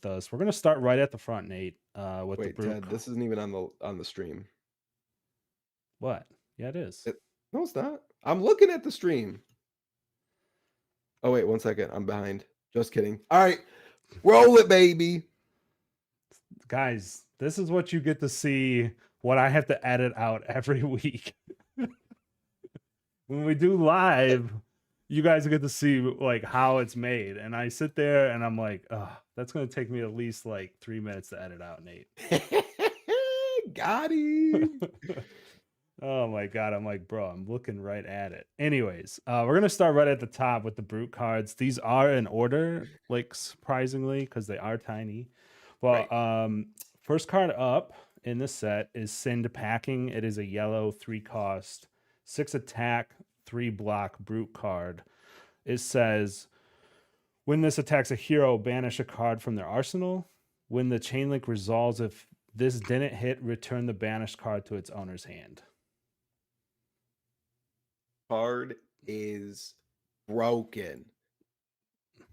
with us. We're gonna start right at the front, Nate. With the Wait, brute. Ted, this isn't even on the stream. What? Yeah, it is. It, no, it's not. I'm looking at the stream. Oh wait, 1 second. I'm behind. Just kidding. All right, roll it, baby. Guys, this is what you get to see. What I have to edit out every week. When we do live, you guys get to see like how it's made, and I sit there and I'm like, oh, that's gonna take me at least like 3 minutes to edit out, Nate. Got him. Oh my god, I'm like, bro, I'm looking right at it. Anyways, we're gonna start right at the top with the brute cards. These are in order, like surprisingly, because they are tiny. Right. Well, first card up in this set is Send Packing. It is a yellow 3 cost, 6 attack, 3 block brute card. It says when this attacks a hero, banish a card from their arsenal. When the chain link resolves, if this didn't hit, return the banished card to its owner's hand. Card is broken.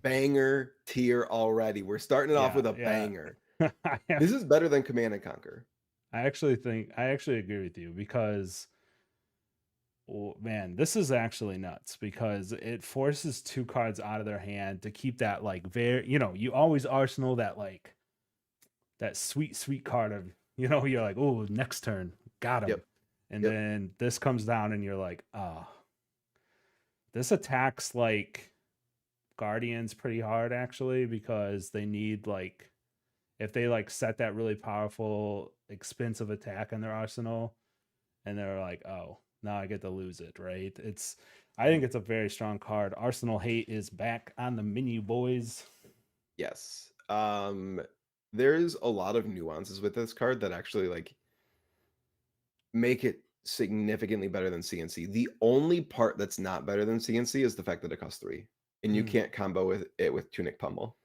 Banger tier already. We're starting it off with Yeah, a yeah. banger. I This is better than Command and Conquer. actually agree with you because man, this is actually nuts because it forces 2 cards out of their hand to keep that like very, you always arsenal that like that sweet card of, you're like, oh, next turn, got him. Yep. And Yep. then this comes down and you're like, oh, this attacks like Guardians pretty hard actually because they need like if they like set that really powerful expensive attack in their arsenal and they're like, oh, now I get to lose it, right? I think it's a very strong card. Arsenal Hate is back on the menu, boys. Yes. There's a lot of nuances with this card that actually like make it significantly better than CNC. The only part that's not better than CNC is the fact that it costs 3, and you Mm. can't combo with it with Tunic Pummel.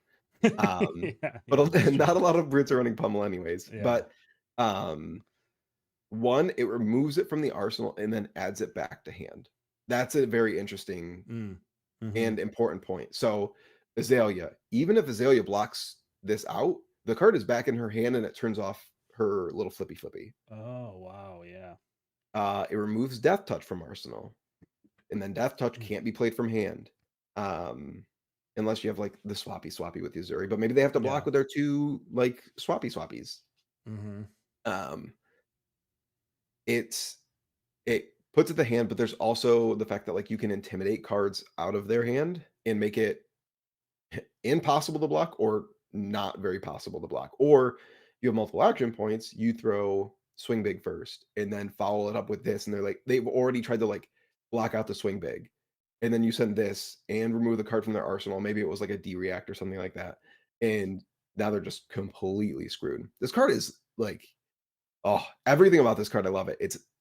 But Yeah, that's not a true. lot of brutes are running Pummel anyways. Yeah. But um, one, it removes it from the arsenal and then adds it back to hand. That's a very interesting Mm. Mm-hmm. and important point. So Azalea, even if Azalea blocks this out, the card is back in her hand and it turns off her little flippy flippy. Oh wow, yeah. It removes Death Touch from Arsenal, and then Death Touch Mm. can't be played from hand, unless you have like the swappy with Uzuri. But maybe they have to block Yeah. with their 2 like swappies. Mm-hmm. Um, it's it puts it the hand, but there's also the fact that like you can intimidate cards out of their hand and make it impossible to block or not very possible to block. Or you have multiple action points, you throw swing big first and then follow it up with this. And they're like, they've already tried to like block out the swing big. And then you send this and remove the card from their arsenal. Maybe it was like a D react or something like that. And now they're just completely screwed. This card is like, oh, everything about this card, I love it.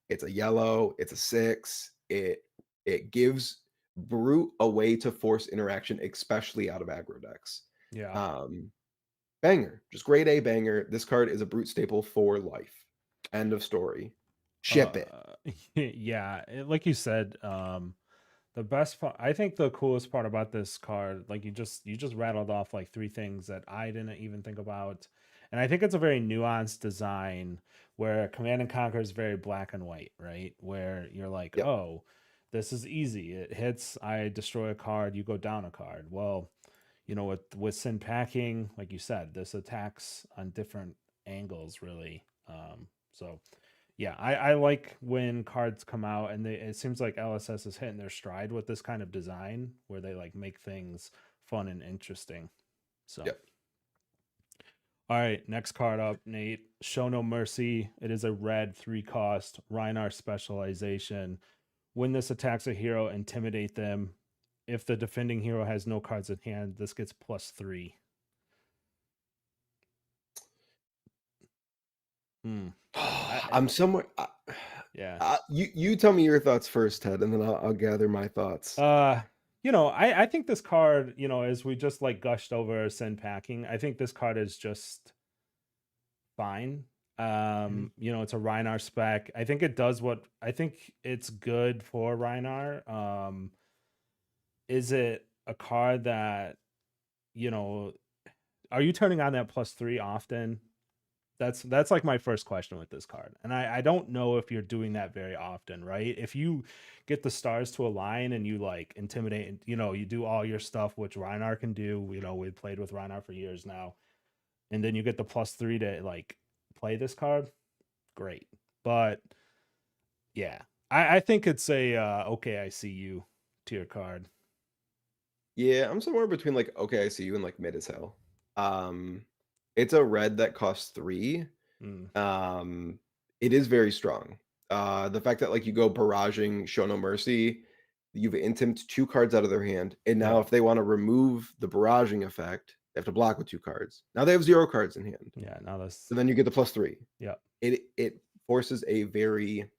It's a yellow, it's a 6. It gives Brute a way to force interaction, especially out of aggro decks. Yeah. Um, Banger, just grade A banger. This card is a Brute staple for life. End of story. Ship it. Yeah, like you said, the best part, I think the coolest part about this card, like you just rattled off like 3 things that I didn't even think about. And I think it's a very nuanced design where Command and Conquer is very black and white, right? Where you're like, Yep. oh, this is easy. It hits, I destroy a card, you go down a card. Well, with Sin Packing, like you said, this attacks on different angles, really. So yeah, I like when cards come out and it seems like LSS is hitting their stride with this kind of design where they like make things fun and interesting. So, Yep. all right, next card up, Nate. Show No Mercy. It is a red 3 cost Rhinar specialization. When this attacks a hero, intimidate them. If the defending hero has no cards in hand, this gets +3. Hmm. I'm somewhere. Yeah. You tell me your thoughts first, Ted, and then I'll gather my thoughts. Uh, I think this card, as we just like gushed over Send Packing, I think this card is just fine. Mhm. It's a Rhinar spec. I think it does what I think it's good for Rhinar. Is it a card that, you know, are you turning on that +3 often? That's like my first question with this card. And I don't know if you're doing that very often, right? If you get the stars to align and you like intimidate and you do all your stuff, which Rhinar can do, we've played with Rhinar for years now, and then you get the +3 to like play this card, great. But yeah, I think it's a okay, I see you tier card. Yeah, I'm somewhere between like okay, I see you and like mid as hell. Um, it's a red that costs 3. Mm, Um, it is very strong. The fact that like you go barraging Show No Mercy, you've intimed 2 cards out of their hand, and now yep. if they want to remove the barraging effect, they have to block with 2 cards. Now they have 0 cards in hand. Yeah, now So that's then you get the +3. yep. It forces a very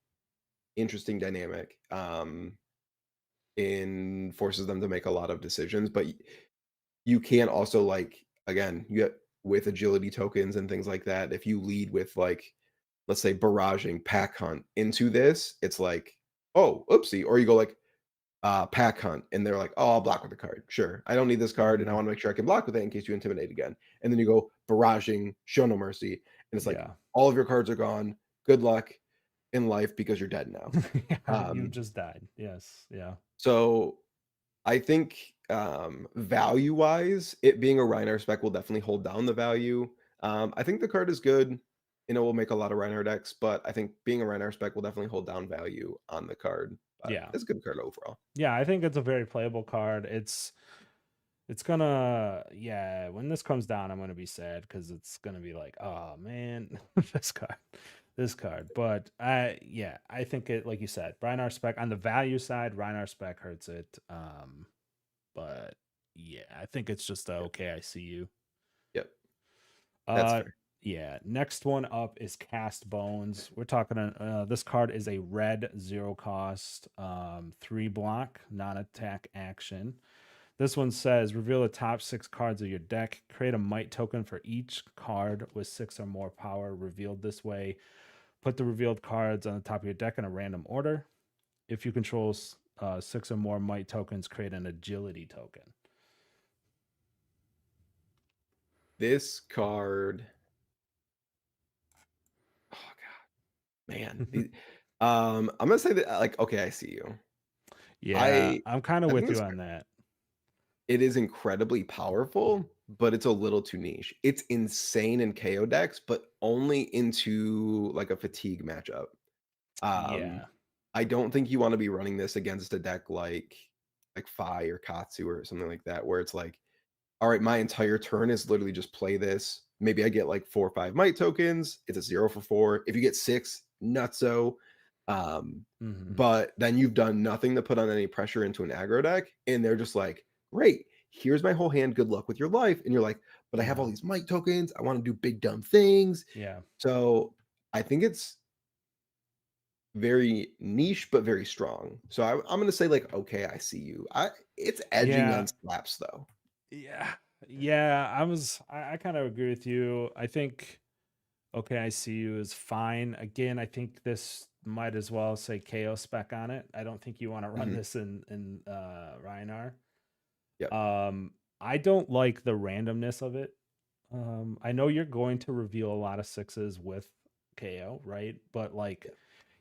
interesting dynamic. And forces them to make a lot of decisions, but you can also like again, you get with agility tokens and things like that, if you lead with like let's say barraging pack hunt into this, it's like, oh, oopsie. Or you go like pack hunt and they're like, oh, I'll block with the card. Sure. I don't need this card and I Mhm. want to make sure I can block with it in case you intimidate again. And then you go barraging, show no mercy. And it's like Yeah. all of your cards are gone. Good luck in life because you're dead now. Yeah, you Um, just died. Yes. Yeah. so I think, value-wise, it being a Reinhardt spec will definitely hold down the value. I think the card is good, and it will make a lot of Reinhardt decks, but I think being a Reinhardt spec will definitely hold down value on the card. But Yeah. it's a good card overall. Yeah, I think it's a very playable card. It's gonna yeah, when this comes down, I'm gonna be sad because it's gonna be like, oh man, this card. This card. But I think it like you said, Rhinar spec on the value side, Rhinar spec hurts it. But yeah, I think it's just a Yep, okay, I see you. yep, that's Uh fair. yeah, next one up is Cast Bones. We're talking this card is a red 0 cost 3 block, non-attack action. This one says reveal the top 6 cards of your deck. Create a might token for each card with 6 or more power revealed this way. Put the revealed cards on the top of your deck in a random order. If you control 6 or more might tokens, create an agility token. This card, oh god, man. I'm gonna say that like, okay, I see you. Yeah, I I'm kind of I think with this you on that. it is incredibly powerful, but it's a little too niche. It's insane in KO decks, but only into like a fatigue matchup. Um, Yeah. I don't think you want to be running this against a deck like Fi or Katsu or something like that, where it's like, all right, my entire turn is literally just play this. Maybe I get like 4 or 5 might tokens. It's a 0 for 4. If you get 6, nutso. Um, Hmm. but then you've done nothing to put on any pressure into an aggro deck, and they're just like, great, here's my whole hand. Good luck with your life. And you're like, but I have all Yeah. these might tokens. I want to do big dumb things. Yeah. So I think it's very niche, but very strong. So I'm gonna say like, okay, I see you. It's edging on Yeah. slaps though. Yeah. Yeah. I kind of agree with you. I think okay, I see you is fine. Again, I think this might as well say KO spec on it. I don't think you want to run Mhm. this in Rhinar. Yep. I don't like the randomness of it. I know you're going to reveal a lot of 6s with KO, right? But like Yep.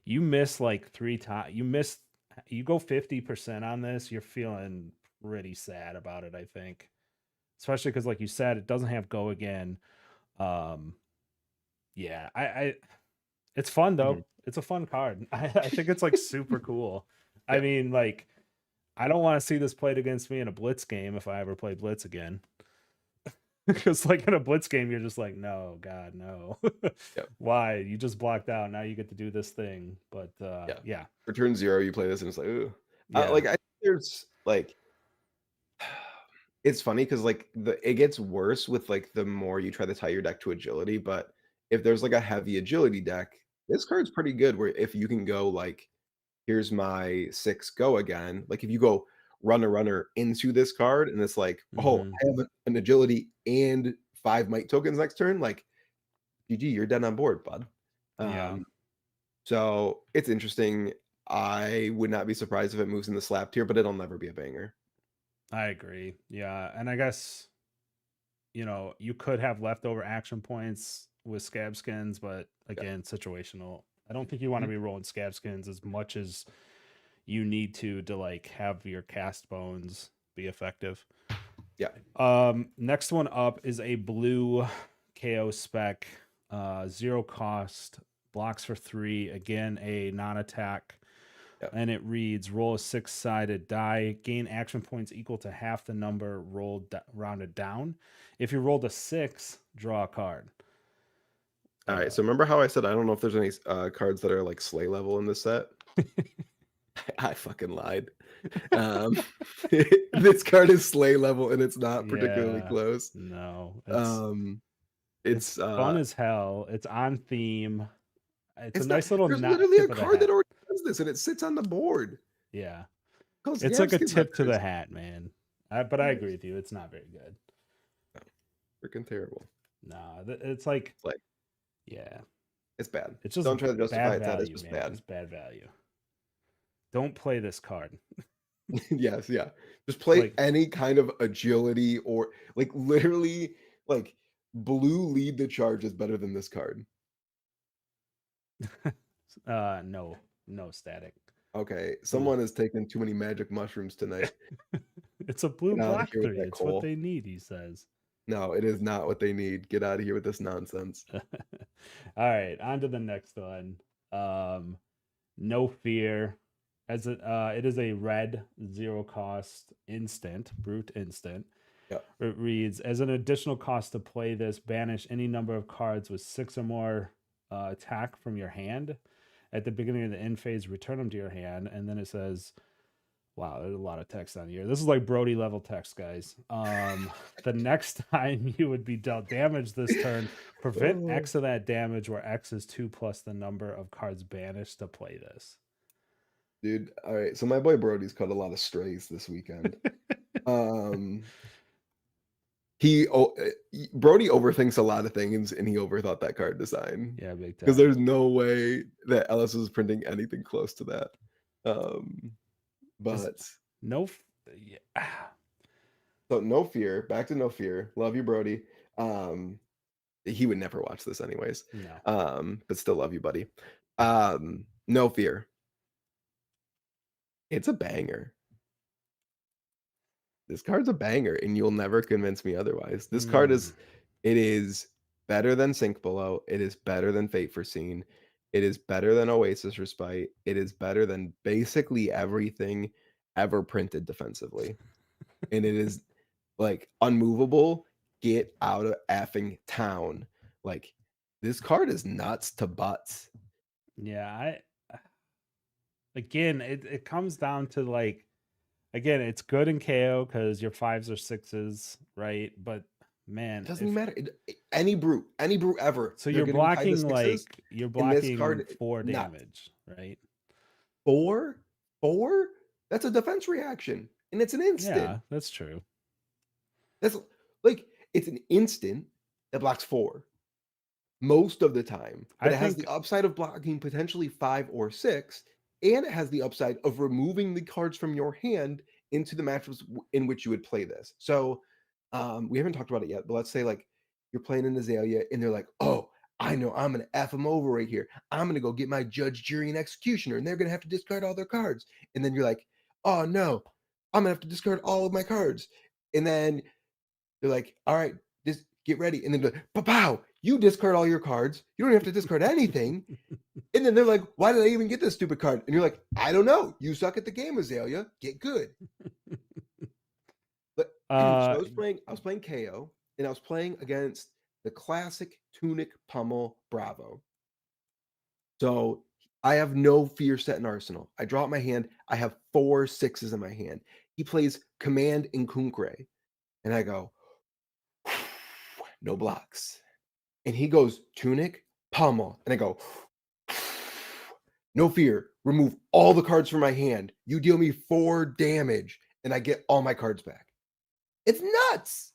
you miss like 3 times. You go 50% on this, you're feeling pretty sad about it, I think. Especially because like you said, it doesn't have go again. Um yeah, I it's fun Mhm. though. It's a fun card. I think it's like super cool. I Yep. mean, like, I don't want to see this played against me in a blitz game if I ever play blitz again. Because like in a blitz game, you're just like, no, God, no. Yep. Why? You just blocked out. Now you get to do this thing. But Yeah. yeah. For turn 0, you play this and it's like, ooh. Yeah. Like I think there's like it's funny because like it gets worse with like the more you try to tie your deck to agility, but if there's like a heavy agility deck, this card's pretty good where if you can go like, here's my 6 go again. Like if you go runner into this card and it's like, oh, Hmm. I have an agility and 5 might tokens next turn, like GG, you're dead on board, bud. Yeah. Um, so it's interesting. I would not be surprised if it moves in the slap tier, but it'll never be a banger. I agree. Yeah. And I guess you could have leftover action points with scab skins, but Yeah. again, situational. I don't think you want to be rolling scab skins as much as you need to like have your cast bones be effective. Yeah. Next one up is a blue KO spec, 0 cost, blocks for 3. Again, a non-attack. Yeah. And it reads: roll a 6-sided die, gain action points equal to half the number rounded down. If you rolled a 6, draw a card. All right. So remember how I said I don't know if there's any cards that are like Slay level in this set? I fucking lied. This card is Slay level and it's not particularly Yeah, close. no, It's fun as hell. It's on theme. It's a not. nice little There's literally a tip of the card that hat. already does this, and it sits on the board. Yeah, Calls it's like a Yavsky tip to the letters. hat, man. But I agree with you. It's not very good. Freaking terrible. Nah, it's like, yeah, it's bad. it's just Don't try to justify bad it. That is value, just man. bad. It's bad value. Don't play this card. Yes, yeah. Just play Like- any kind of agility or like literally like blue lead the charge is better than this card. No static. Okay, someone has taken too many magic mushrooms tonight. It's a blue Get outta black here with 3. that It's coal. what they need, he says. No, it is not what they need. Get out of here with this nonsense. All right, on to the next one. No Fear. It is a red 0 cost instant, brute instant. Yep. It reads: as an additional cost to play this, banish any number of cards with 6 or more attack from your hand. At the beginning of the end phase, return them to your hand. And then it says, wow, there's a lot of text on here. This is like Brody level text, guys. The next time you would be dealt damage this turn, prevent X of that damage, where X is 2 plus the number of cards banished to play this. Dude, all right. So my boy Brody's caught a lot of strays this weekend. Brody overthinks a lot of things, and he overthought that card design. Yeah, big time. Because there's no way that Ellis was printing anything close to that. But no, yeah. So No Fear, back to No Fear. Love you, Brody. He would never watch this anyways. No. But still love you, buddy. No Fear. It's a banger. This card's a banger, and you'll never convince me otherwise. This card is better than Sink Below. It is better than Fate Foreseen. It is better than Oasis Respite. It is better than basically everything ever printed defensively. And it is like unmovable. Get out of effing town. Like, this card is nuts to butts. Yeah, again, it comes down to like, again, it's good in KO because your 5s or 6s, right? But man, it doesn't matter. Any brute ever. So you're blocking like you're blocking 4 damage, right? 4? That's a defense reaction, and it's an instant. Yeah, that's true. That's like it's an instant that blocks 4 most of the time, but it has the upside of blocking potentially 5 or 6, and it has the upside of removing the cards from your hand into the matchups in which you would play this. So we haven't talked about it yet, but let's say like you're playing an Azalea and they're like, oh, I know I'm going to F them over right here. I'm going to go get my judge, jury, and executioner, and they're going to have to discard all their cards. And then you're like, oh no, I'm going to have to discard all of my cards. And then they're like, all right, just get ready. And then they're like, pow, you discard all your cards. You don't have to discard anything. And then they're like, why did I even get this stupid card? And you're like, I don't know. You suck at the game, Azalea. Get good. But so I was playing KO, and I was playing against the classic Tunic Pummel Bravo. So I have no fear set in Arsenal. I draw out my hand. I have 4 6s in my hand. He plays Command and Kunkre. And I go, no blocks. And he goes Tunic, Pummel. And I go, no fear. Remove all the cards from my hand. You deal me 4 damage, and I get all my cards back. It's nuts.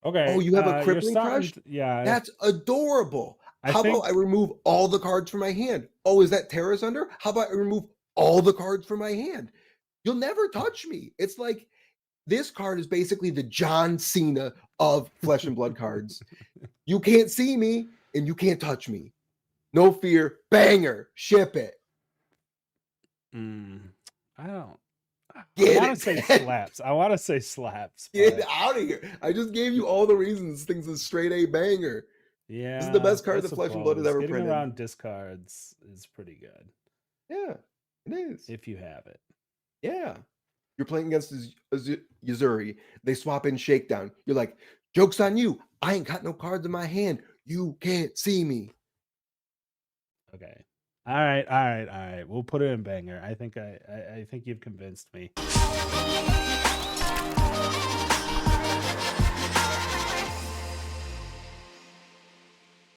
Okay. Oh, you have a crippling crush? Yeah. That's adorable. How about I remove all the cards from my hand? Oh, is that Terra's under? How about I remove all the cards from my hand? You'll never touch me. It's like This card is basically the John Cena of Flesh and Blood cards. You can't see me and you can't touch me. No fear, banger, ship it. I don't. I Get want to it, say Ted. slaps. I want to say slaps. Get But out of here. I just gave you all the reasons things is straight A banger. This is the yeah, best card I that Flesh and Blood has suppose ever getting printed. around discards is pretty good Yeah, it is. if you have it. Yeah. You're playing against Yuzuri. They swap in Shakedown. You're like, joke's on you. I ain't got no cards in my hand. You can't see me. Okay. All right, all right, all right. We'll put it in banger. I think you've convinced me.